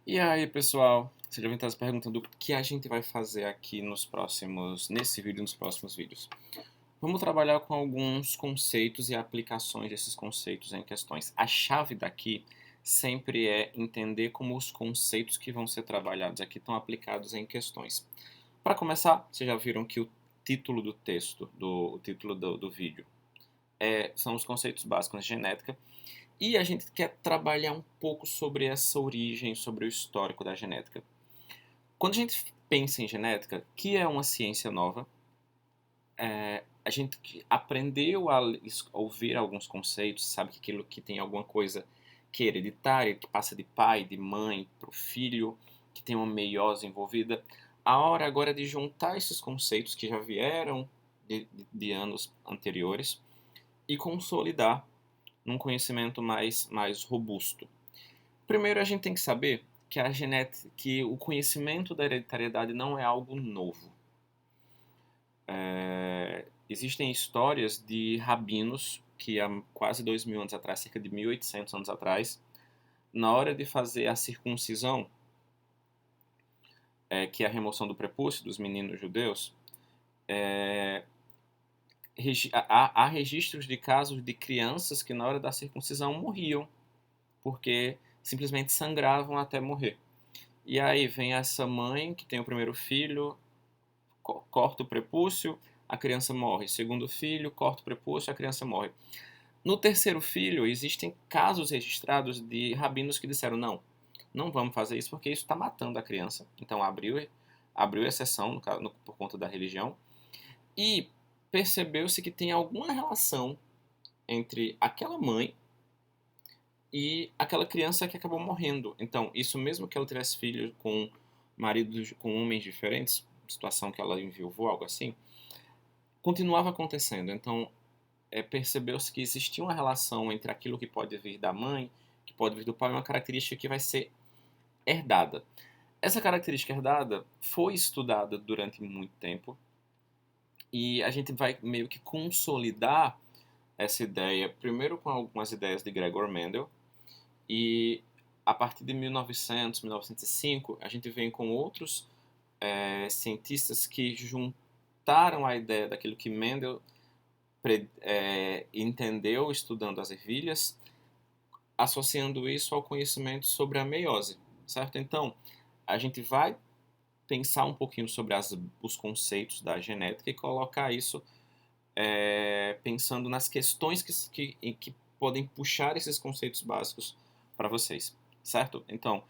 E aí, pessoal? Vocês devem estar se perguntando o que a gente vai fazer aqui nesse vídeo e nos próximos vídeos. Vamos trabalhar com alguns conceitos e aplicações desses conceitos em questões. A chave daqui sempre é entender como os conceitos que vão ser trabalhados aqui estão aplicados em questões. Para começar, vocês já viram que o título do texto, o título do vídeo, são os conceitos básicos de genética. E a gente quer trabalhar um pouco sobre essa origem, sobre o histórico da genética. Quando a gente pensa em genética, que é uma ciência nova, a gente aprendeu a ouvir alguns conceitos, sabe que aquilo que tem alguma coisa que é hereditária, que passa de pai, de mãe para o filho, que tem uma meiose envolvida. A hora agora é de juntar esses conceitos que já vieram de anos anteriores e consolidar num conhecimento mais robusto. Primeiro, a gente tem que saber que a genética, que o conhecimento da hereditariedade não é algo novo. Existem histórias de rabinos que há quase 2.000 anos atrás, cerca de 1.800 anos atrás, na hora de fazer a circuncisão, que é a remoção do prepúcio dos meninos judeus, há registros de casos de crianças que na hora da circuncisão morriam, porque simplesmente sangravam até morrer. E aí vem essa mãe que tem o primeiro filho, corta o prepúcio, a criança morre. Segundo filho, corta o prepúcio, a criança morre. No terceiro filho, existem casos registrados de rabinos que disseram não vamos fazer isso porque isso está matando a criança. Então abriu exceção por conta da religião e percebeu-se que tem alguma relação entre aquela mãe e aquela criança que acabou morrendo. Então, isso mesmo que ela tivesse filhos com maridos, com homens diferentes, situação que ela enviou, algo assim, continuava acontecendo. Então, percebeu-se que existia uma relação entre aquilo que pode vir da mãe, que pode vir do pai, uma característica que vai ser herdada. Essa característica herdada foi estudada durante muito tempo e a gente vai meio que consolidar essa ideia, primeiro com algumas ideias de Gregor Mendel, e a partir de 1900, 1905, a gente vem com outros cientistas que juntaram a ideia daquilo que Mendel entendeu estudando as ervilhas, associando isso ao conhecimento sobre a meiose, certo? Então, a gente vai pensar um pouquinho sobre os conceitos da genética e colocar isso pensando nas questões que podem puxar esses conceitos básicos para vocês, certo? Então,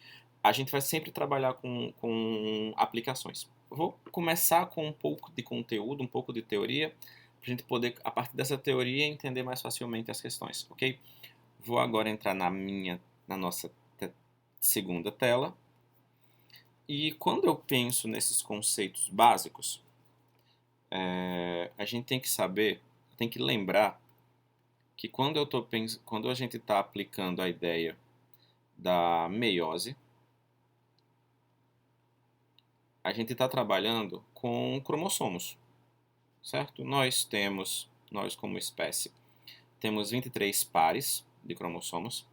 a gente vai sempre trabalhar com aplicações. Vou começar com um pouco de conteúdo, um pouco de teoria, para a gente poder, a partir dessa teoria, entender mais facilmente as questões, ok? Vou agora entrar na nossa segunda tela. E quando eu penso nesses conceitos básicos, a gente tem que saber, tem que lembrar que quando a gente está aplicando a ideia da meiose, a gente está trabalhando com cromossomos, certo? Nós como espécie, temos 23 pares de cromossomos.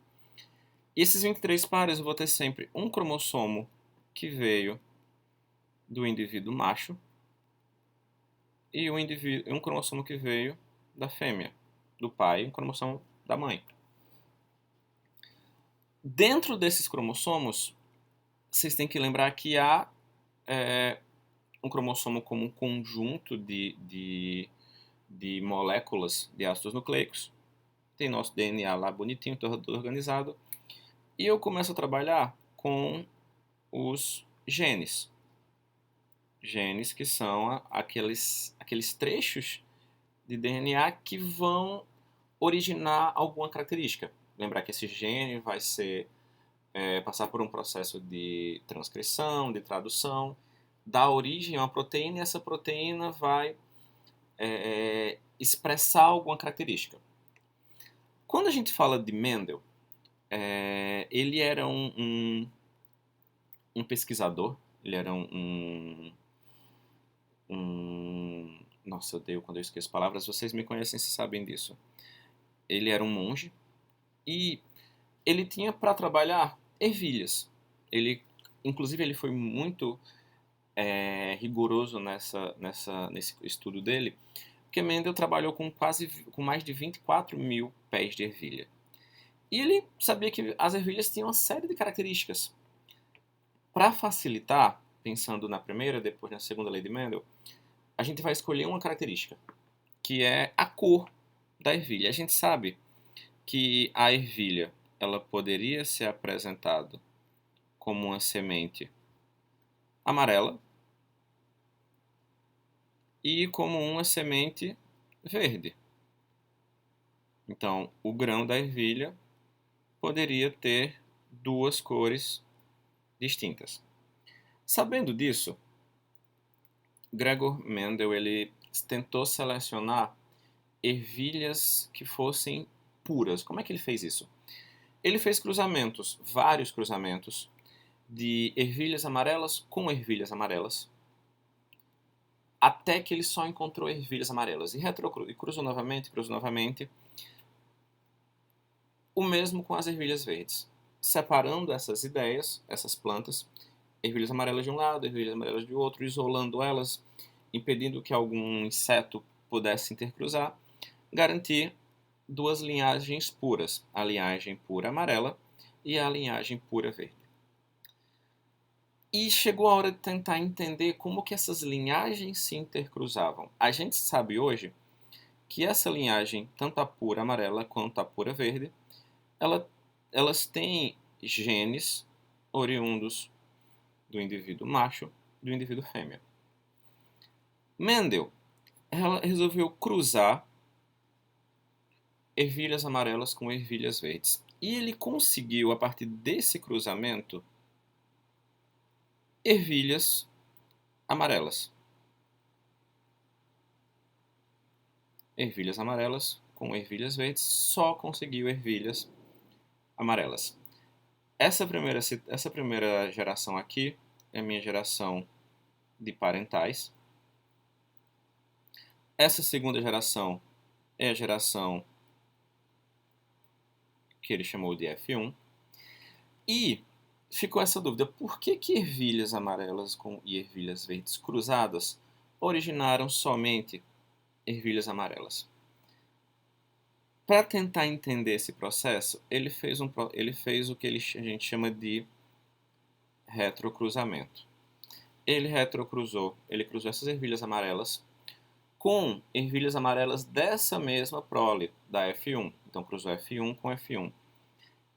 E esses 23 pares eu vou ter sempre um cromossomo que veio do indivíduo macho e um cromossomo que veio da fêmea, do pai, e um cromossomo da mãe. Dentro desses cromossomos, vocês têm que lembrar que há um cromossomo como um conjunto de moléculas de ácidos nucleicos. Tem nosso DNA lá bonitinho, todo organizado. E eu começo a trabalhar com os genes. Genes que são aqueles trechos de DNA que vão originar alguma característica. Lembrar que esse gene vai passar por um processo de transcrição, de tradução, dá origem a uma proteína e essa proteína vai expressar alguma característica. Quando a gente fala de Mendel, ele era um pesquisador, ele era nossa, eu odeio quando eu esqueço palavras, vocês me conhecem se sabem disso. Ele era um monge e ele tinha para trabalhar ervilhas. Ele Inclusive, ele foi muito rigoroso nesse estudo dele, porque Mendel trabalhou com mais de 24 mil pés de ervilha. E ele sabia que as ervilhas tinham uma série de características. Para facilitar, pensando na primeira, depois na segunda lei de Mendel, a gente vai escolher uma característica, que é a cor da ervilha. A gente sabe que a ervilha ela poderia ser apresentada como uma semente amarela e como uma semente verde. Então, o grão da ervilha poderia ter duas cores distintas. Sabendo disso, Gregor Mendel ele tentou selecionar ervilhas que fossem puras. Como é que ele fez isso? Ele fez cruzamentos, vários cruzamentos, de ervilhas amarelas com ervilhas amarelas, até que ele só encontrou ervilhas amarelas. E cruzou novamente, o mesmo com as ervilhas verdes. Separando essas ideias, essas plantas, ervilhas amarelas de um lado, ervilhas amarelas de outro, isolando elas, impedindo que algum inseto pudesse intercruzar, garantir duas linhagens puras, a linhagem pura amarela e a linhagem pura verde. E chegou a hora de tentar entender como que essas linhagens se intercruzavam. A gente sabe hoje que essa linhagem, tanto a pura amarela quanto a pura verde, elas têm genes oriundos do indivíduo macho e do indivíduo fêmea. Mendel resolveu cruzar ervilhas amarelas com ervilhas verdes. E ele conseguiu, a partir desse cruzamento, ervilhas amarelas. Ervilhas amarelas com ervilhas verdes, só conseguiu ervilhas amarelas. Essa primeira geração aqui é a minha geração de parentais. Essa segunda geração é a geração que ele chamou de F1. E ficou essa dúvida, por que ervilhas amarelas e ervilhas verdes cruzadas originaram somente ervilhas amarelas? Para tentar entender esse processo, ele fez o que a gente chama de retrocruzamento. Ele cruzou essas ervilhas amarelas com ervilhas amarelas dessa mesma prole, da F1. Então cruzou F1 com F1.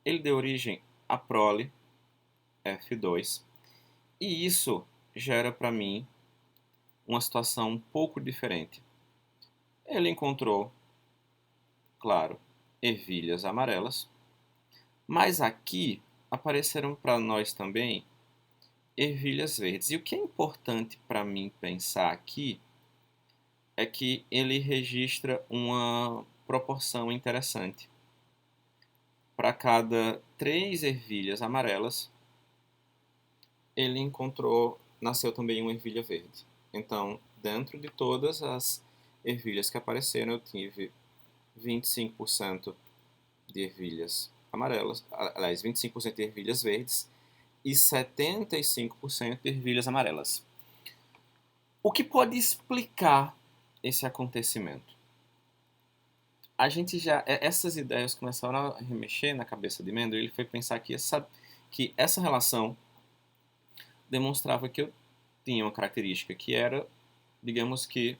Ele deu origem à prole F2. E isso gera para mim uma situação um pouco diferente. Ele encontrou, claro, ervilhas amarelas, mas aqui apareceram para nós também ervilhas verdes. E o que é importante para mim pensar aqui é que ele registra uma proporção interessante. Para cada 3 ervilhas amarelas, nasceu também uma ervilha verde. Então, dentro de todas as ervilhas que apareceram, eu tive 25% de ervilhas amarelas, aliás, 25% de ervilhas verdes e 75% de ervilhas amarelas. O que pode explicar esse acontecimento? Essas ideias começaram a remexer na cabeça de Mendel. Ele foi pensar que essa relação demonstrava que eu tinha uma característica que era, digamos que,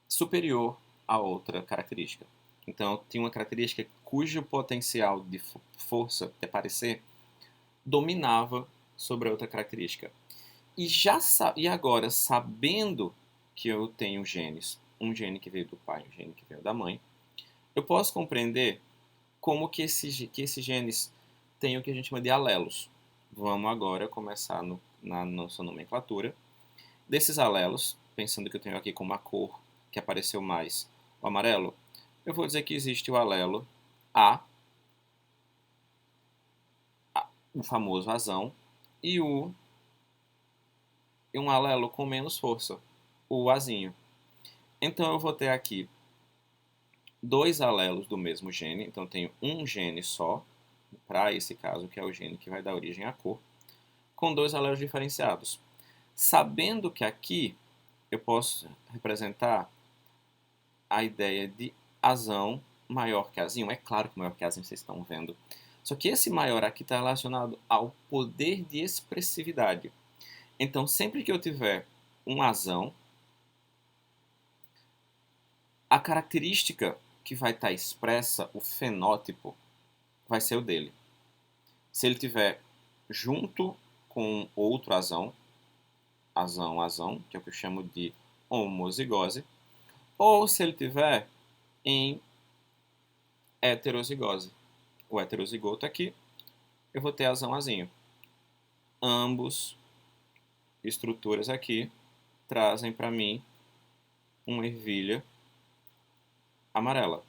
superior a outra característica. Então, tinha uma característica cujo potencial de força, de aparecer, dominava sobre a outra característica. E agora, sabendo que eu tenho genes, um gene que veio do pai, um gene que veio da mãe, eu posso compreender como que esses genes têm o que a gente chama de alelos. Vamos agora começar na nossa nomenclatura. Desses alelos, pensando que eu tenho aqui como a cor que apareceu mais, o amarelo, eu vou dizer que existe o alelo A, o famoso azão, e um alelo com menos força, o azinho. Então eu vou ter aqui 2 alelos do mesmo gene, então eu tenho um gene só, para esse caso, que é o gene que vai dar origem à cor, com dois alelos diferenciados. Sabendo que aqui eu posso representar a ideia de azão maior que azinho. É claro que maior que azinho vocês estão vendo. Só que esse maior aqui está relacionado ao poder de expressividade. Então, sempre que eu tiver um azão, a característica que vai estar expressa, o fenótipo, vai ser o dele. Se ele tiver junto com outro azão, azão, que é o que eu chamo de homozigose, ou se ele tiver em heterozigose. O heterozigoto aqui, eu vou ter azão-azinho. Ambos estruturas aqui trazem para mim uma ervilha amarela.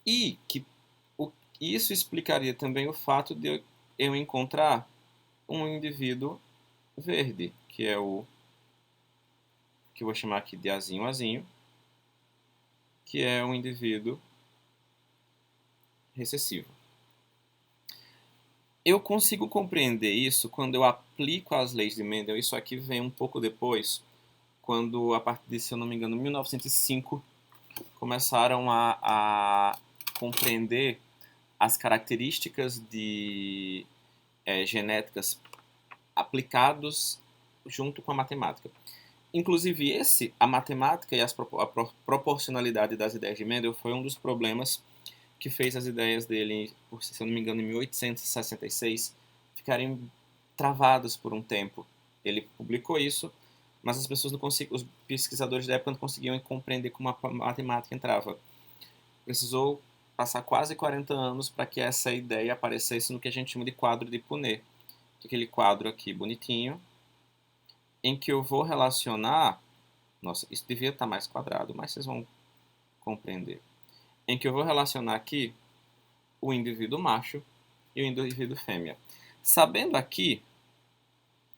E que isso explicaria também o fato de eu encontrar um indivíduo verde, que é o que eu vou chamar aqui de azinho-azinho, que é um indivíduo recessivo. Eu consigo compreender isso quando eu aplico as leis de Mendel. Isso aqui vem um pouco depois, quando, a partir de, se eu não me engano, 1905, começaram a compreender as características de genéticas aplicados junto com a matemática. Inclusive, a matemática e a proporcionalidade das ideias de Mendel foi um dos problemas que fez as ideias dele, se eu não me engano, em 1866, ficarem travadas por um tempo. Ele publicou isso, mas as pessoas não conseguiam, os pesquisadores da época não conseguiam compreender como a matemática entrava. Precisou passar quase 40 anos para que essa ideia aparecesse no que a gente chama de quadro de Punnett. Aquele quadro aqui bonitinho, em que eu vou relacionar, nossa, isso devia estar mais quadrado, mas vocês vão compreender, em que eu vou relacionar aqui o indivíduo macho e o indivíduo fêmea. Sabendo aqui,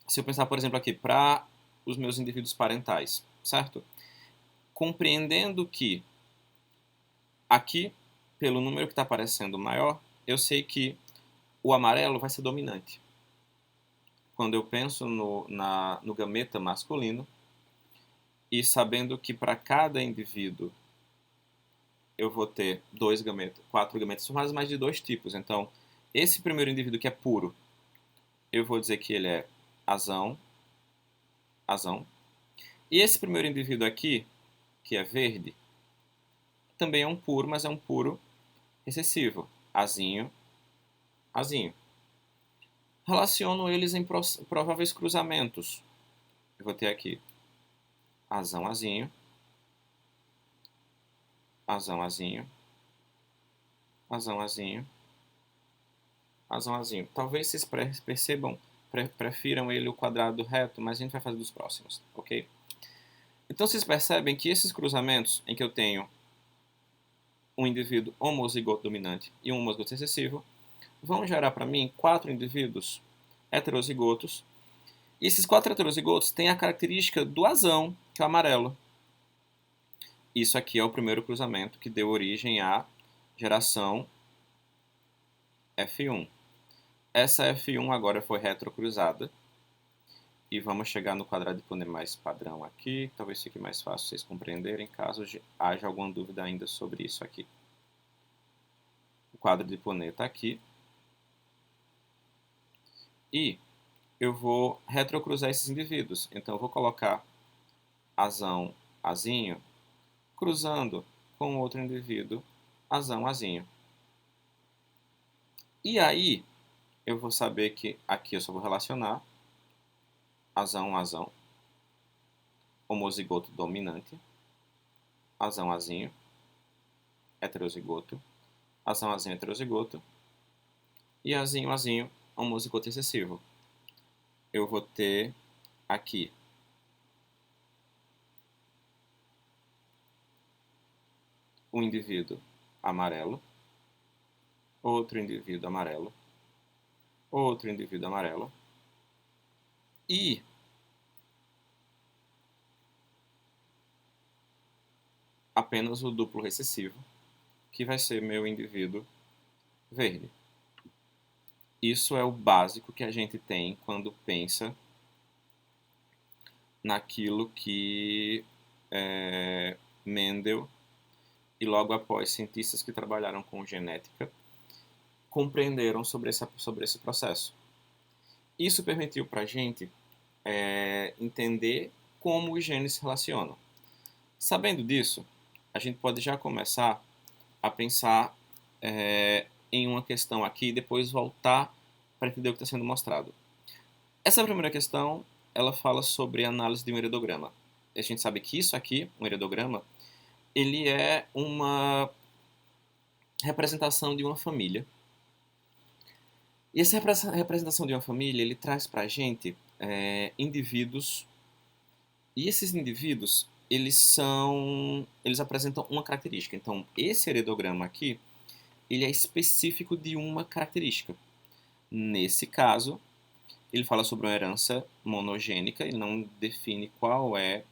se eu pensar, por exemplo, aqui para os meus indivíduos parentais, certo? Compreendendo que aqui, pelo número que está aparecendo maior, eu sei que o amarelo vai ser dominante. Quando eu penso no gameta masculino, e sabendo que para cada indivíduo eu vou ter 4 gametas formados, mais de 2 tipos. Então, esse primeiro indivíduo que é puro, eu vou dizer que ele é azão. E esse primeiro indivíduo aqui, que é verde, também é um puro, mas é um puro recessivo. Azinho. Relaciono eles em prováveis cruzamentos. Eu vou ter aqui azão-azinho, azão-azinho. Talvez vocês percebam, prefiram ele o quadrado reto, mas a gente vai fazer dos próximos, ok? Então vocês percebem que esses cruzamentos em que eu tenho um indivíduo homozigoto dominante e um homozigoto recessivo vão gerar para mim 4 indivíduos heterozigotos. E esses 4 heterozigotos têm a característica do azão, que é o amarelo. Isso aqui é o primeiro cruzamento que deu origem à geração F1. Essa F1 agora foi retrocruzada. E vamos chegar no quadrado de Punnett mais padrão aqui. Talvez fique mais fácil vocês compreenderem, caso haja alguma dúvida ainda sobre isso aqui. O quadro de Punnett está aqui. E eu vou retrocruzar esses indivíduos. Então eu vou colocar azão-azinho cruzando com outro indivíduo azão-azinho. E aí eu vou saber que aqui eu só vou relacionar azão-azão, homozigoto dominante, azão-azinho, heterozigoto, azão-azinho, heterozigoto, e azinho-azinho, homozigoto excessivo. Eu vou ter aqui um indivíduo amarelo, outro indivíduo amarelo, outro indivíduo amarelo, e apenas o duplo recessivo, que vai ser meu indivíduo verde. Isso é o básico que a gente tem quando pensa naquilo que Mendel e logo após cientistas que trabalharam com genética compreenderam sobre esse processo. Isso permitiu para a gente entender como os genes se relacionam. Sabendo disso, a gente pode já começar a pensar em uma questão aqui e depois voltar para entender o que está sendo mostrado. Essa primeira questão, ela fala sobre a análise de um heredograma. A gente sabe que isso aqui, um heredograma, ele é uma representação de uma família. E essa representação de uma família, ele traz para a gente indivíduos, e esses indivíduos, eles apresentam uma característica. Então, esse heredograma aqui, ele é específico de uma característica. Nesse caso, ele fala sobre uma herança monogênica, ele não define qual é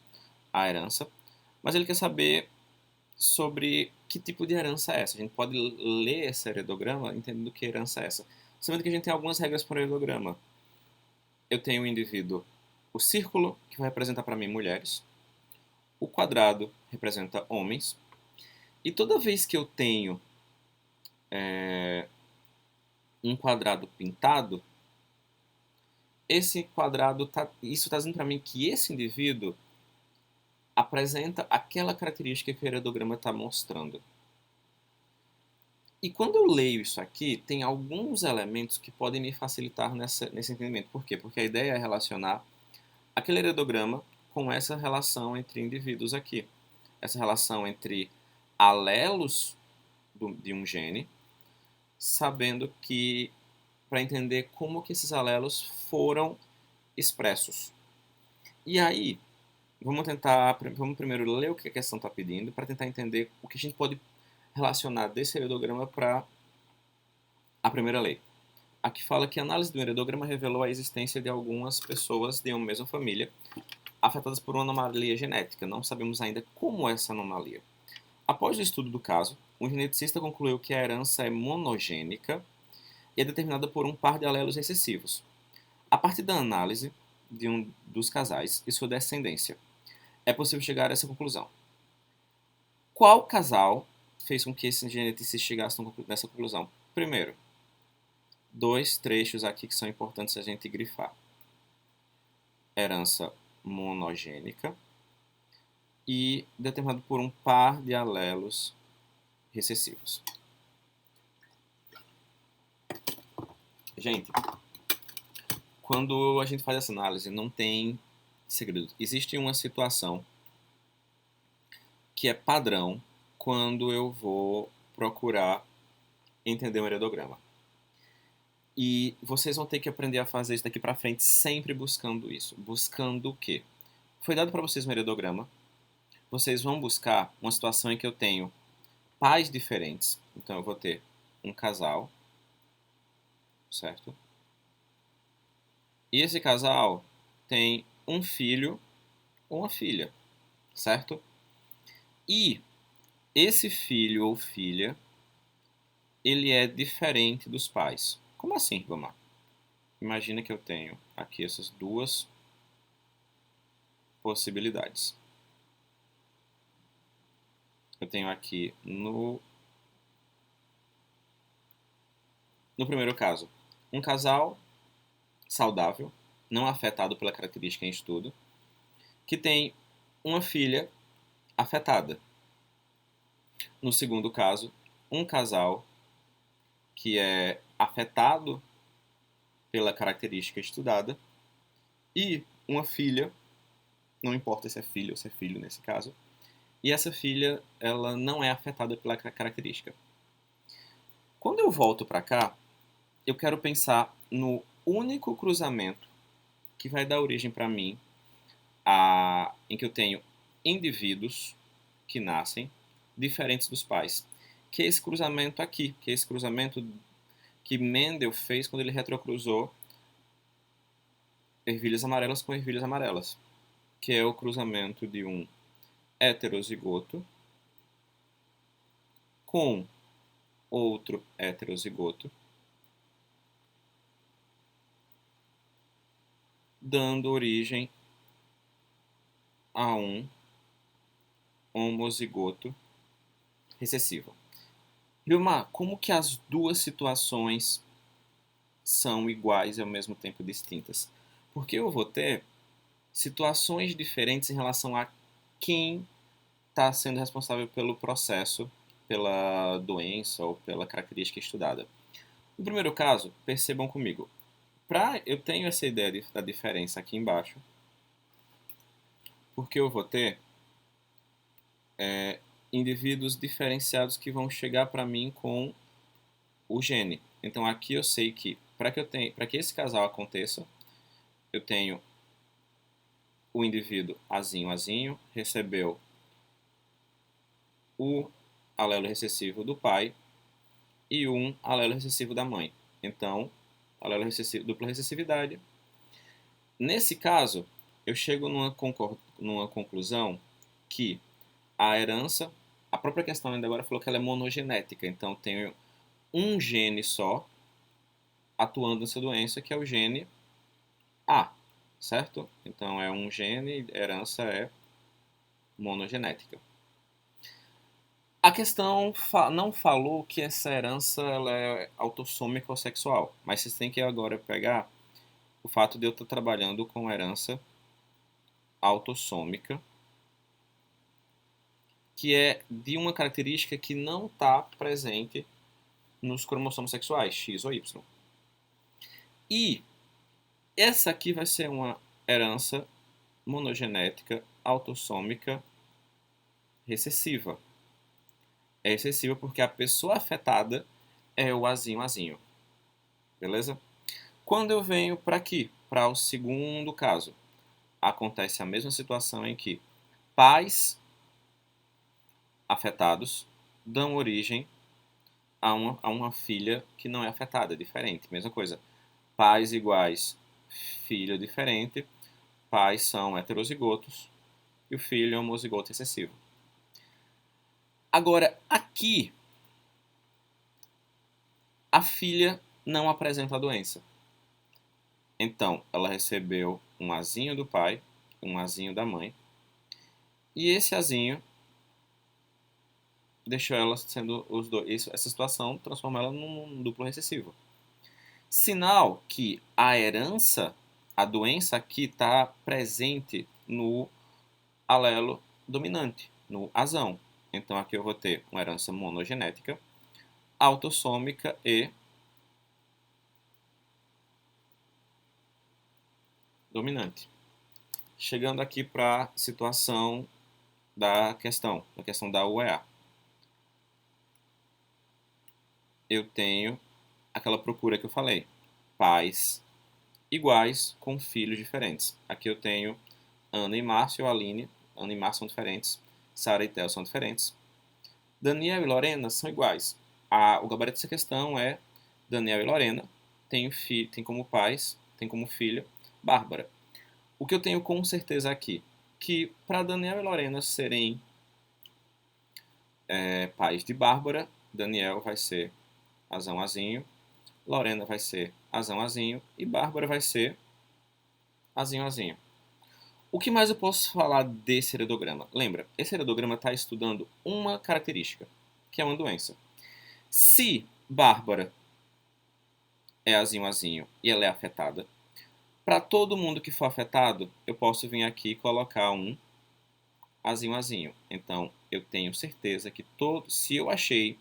a herança, mas ele quer saber sobre que tipo de herança é essa. A gente pode ler esse heredograma entendendo que herança é essa. Sabendo que a gente tem algumas regras para o heredograma. Eu tenho o indivíduo, o círculo, que vai representar para mim mulheres, o quadrado representa homens, e toda vez que eu tenho um quadrado pintado, esse quadrado, isso está dizendo para mim que esse indivíduo apresenta aquela característica que o heredograma está mostrando. E quando eu leio isso aqui, tem alguns elementos que podem me facilitar nesse entendimento. Por quê? Porque a ideia é relacionar aquele heredograma com essa relação entre indivíduos aqui. Essa relação entre alelos de um gene, sabendo que, para entender como que esses alelos foram expressos. E aí, vamos primeiro ler o que a questão está pedindo, para tentar entender o que a gente pode relacionar desse heredograma para a primeira lei. Aqui fala que a análise do heredograma revelou a existência de algumas pessoas de uma mesma família afetadas por uma anomalia genética. Não sabemos ainda como é essa anomalia. Após o estudo do caso, um geneticista concluiu que a herança é monogênica e é determinada por um par de alelos recessivos. A partir da análise de um dos casais e sua descendência, é possível chegar a essa conclusão. Qual casal fez com que esse geneticista chegasse nessa conclusão? Primeiro, dois trechos aqui que são importantes a gente grifar. Herança monogênica e determinado por um par de alelos recessivos. Gente, quando a gente faz essa análise, não tem segredo. Existe uma situação que é padrão quando eu vou procurar entender um heredograma. E vocês vão ter que aprender a fazer isso daqui para frente, sempre buscando isso. Buscando o quê? Foi dado para vocês um heredograma. Vocês vão buscar uma situação em que eu tenho pais diferentes. Então eu vou ter um casal, certo? E esse casal tem um filho ou uma filha, certo? E esse filho ou filha, ele é diferente dos pais. Como assim, Ribamar? Imagina que eu tenho aqui essas duas possibilidades. Eu tenho aqui no primeiro caso, um casal saudável, não afetado pela característica em estudo, que tem uma filha afetada. No segundo caso, um casal que é afetado pela característica estudada e uma filha, não importa se é filha ou se é filho nesse caso, e essa filha ela não é afetada pela característica. Quando eu volto para cá, eu quero pensar no único cruzamento que vai dar origem para mim em que eu tenho indivíduos que nascem diferentes dos pais, que é esse cruzamento aqui, que é esse cruzamento que Mendel fez quando ele retrocruzou ervilhas amarelas com ervilhas amarelas, que é o cruzamento de um heterozigoto com outro heterozigoto dando origem a um homozigoto recessivo. Vilmar, como que as duas situações são iguais e ao mesmo tempo distintas? Porque eu vou ter situações diferentes em relação a quem está sendo responsável pelo processo, pela doença ou pela característica estudada. No primeiro caso, percebam comigo, eu tenho essa ideia da diferença aqui embaixo, porque eu vou ter indivíduos diferenciados que vão chegar para mim com o gene. Então aqui eu sei que para que esse casal aconteça, eu tenho o indivíduo Azinho Azinho recebeu o alelo recessivo do pai e um alelo recessivo da mãe. Então, alelo recessivo, dupla recessividade. Nesse caso, eu chego numa conclusão que a herança, a própria questão ainda agora falou que ela é monogenética, então tenho um gene só atuando nessa doença, que é o gene A, certo? Então é um gene, a herança é monogenética. A questão não falou que essa herança ela é autossômica ou sexual, mas vocês têm que agora pegar o fato de eu estar trabalhando com herança autossômica, que é de uma característica que não está presente nos cromossomos sexuais, X ou Y. E essa aqui vai ser uma herança monogenética autossômica recessiva. É recessiva porque a pessoa afetada é o azinho azinho. Beleza? Quando eu venho para aqui, para o segundo caso, acontece a mesma situação em que pais afetados dão origem a uma filha que não é afetada, é diferente. Mesma coisa. Pais iguais, filho diferente, pais são heterozigotos e o filho é homozigoto recessivo. Agora, aqui, a filha não apresenta a doença. Então, ela recebeu um azinho do pai, um azinho da mãe, e esse azinho deixou ela sendo os dois. Essa situação transforma ela num duplo recessivo. Sinal que a herança, a doença aqui está presente no alelo dominante, no azão. Então aqui eu vou ter uma herança monogenética, autossômica e dominante. Chegando aqui para a situação da questão da UEA. Eu tenho aquela procura que eu falei, pais iguais com filhos diferentes. Aqui eu tenho Ana e Márcio, Aline. Ana e Márcio são diferentes, Sara e Theo são diferentes. Daniel e Lorena são iguais. O gabarito dessa questão é Daniel e Lorena tem como pais, tem como filha Bárbara. O que eu tenho com certeza aqui, que para Daniel e Lorena serem pais de Bárbara, Daniel vai ser azão azinho, Lorena vai ser azão azinho e Bárbara vai ser azinho azinho. O que mais eu posso falar desse heredograma? Lembra, esse heredograma está estudando uma característica, que é uma doença. Se Bárbara é azinho azinho e ela é afetada, para todo mundo que for afetado, eu posso vir aqui e colocar um azinho azinho. Então, eu tenho certeza que se eu achei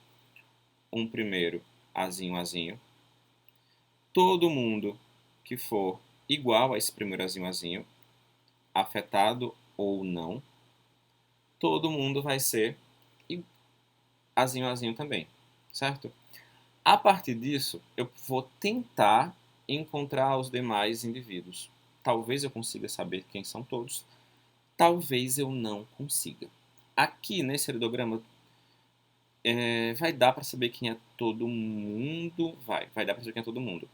um primeiro azinho azinho, todo mundo que for igual a esse primeiro azinho azinho, afetado ou não, todo mundo vai ser azinho azinho também, certo? A partir disso, eu vou tentar encontrar os demais indivíduos. Talvez eu consiga saber quem são todos, talvez eu não consiga. Aqui nesse heredograma vai dar para saber quem é todo mundo, vai dar para saber quem é todo mundo.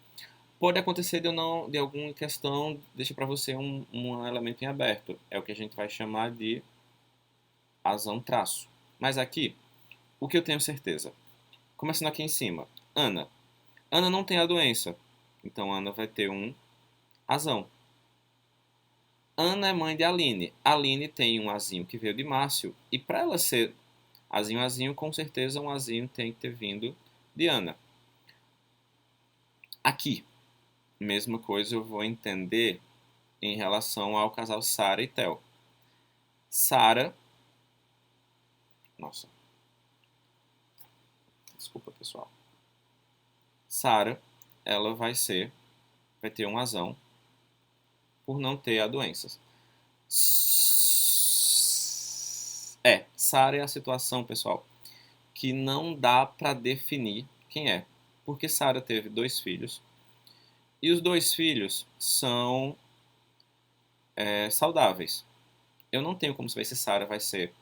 Pode acontecer de alguma questão, deixa para você um elemento em aberto. É o que a gente vai chamar de azão traço. Mas aqui, o que eu tenho certeza? Começando aqui em cima, Ana. Ana não tem a doença, então Ana vai ter um azão. Ana é mãe de Aline. Aline tem um azinho que veio de Márcio. E para ela ser azinho, azinho, com certeza um azinho tem que ter vindo de Ana. Aqui, mesma coisa eu vou entender em relação ao casal Sara e Theo. Sara... Nossa. Desculpa, pessoal. Sara, ela vai ter um azão por não ter a doença. Sara é a situação, pessoal, que não dá para definir quem é. Porque Sara teve 2 filhos e os 2 filhos são saudáveis. Eu não tenho como saber se Sara vai ser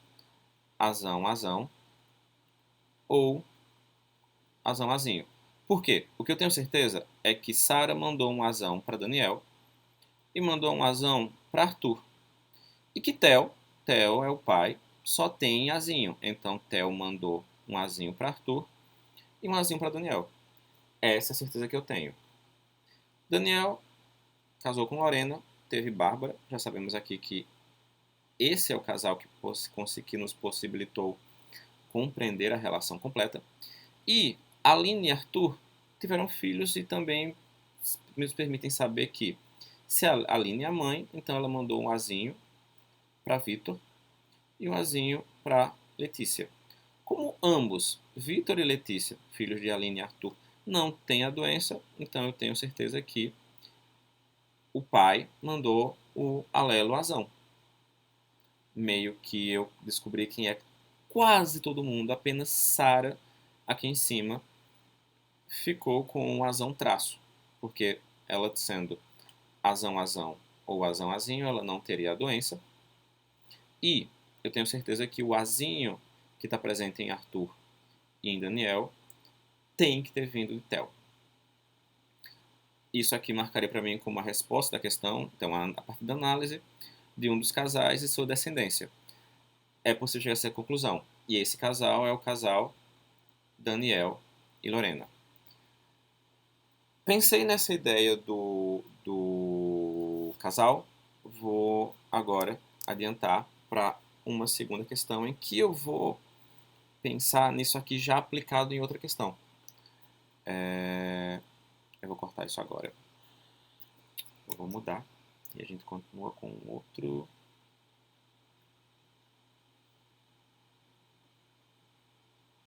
azão, azão ou azão, azinho. Por quê? O que eu tenho certeza é que Sara mandou um azão para Daniel e mandou um azão para Arthur. E que Theo é o pai, só tem azinho. Então Theo mandou um azinho para Arthur e um azinho para Daniel. Essa é a certeza que eu tenho. Daniel casou com Lorena, teve Bárbara. Já sabemos aqui que esse é o casal que nos possibilitou compreender a relação completa. E Aline e Arthur tiveram filhos e também nos permitem saber que se a Aline é a mãe, então ela mandou um azinho para Vitor e um azinho para Letícia. Como ambos, Vitor e Letícia, filhos de Aline e Arthur, não têm a doença, então eu tenho certeza que o pai mandou o alelo azão. Meio que eu descobri quem é quase todo mundo, apenas Sara, aqui em cima, ficou com um azão traço, porque ela sendo azão, azão ou azão, azinho, ela não teria a doença. E eu tenho certeza que o azinho que está presente em Arthur e em Daniel tem que ter vindo de Theo. Isso aqui marcaria para mim como a resposta da questão, então a partir da análise de um dos casais e sua descendência. É possível chegar a essa conclusão. E esse casal é o casal Daniel e Lorena. Pensei nessa ideia do casal, vou agora adiantar para uma segunda questão em que eu vou pensar nisso aqui já aplicado em outra questão. Eu vou cortar isso agora. Eu vou mudar e a gente continua com outro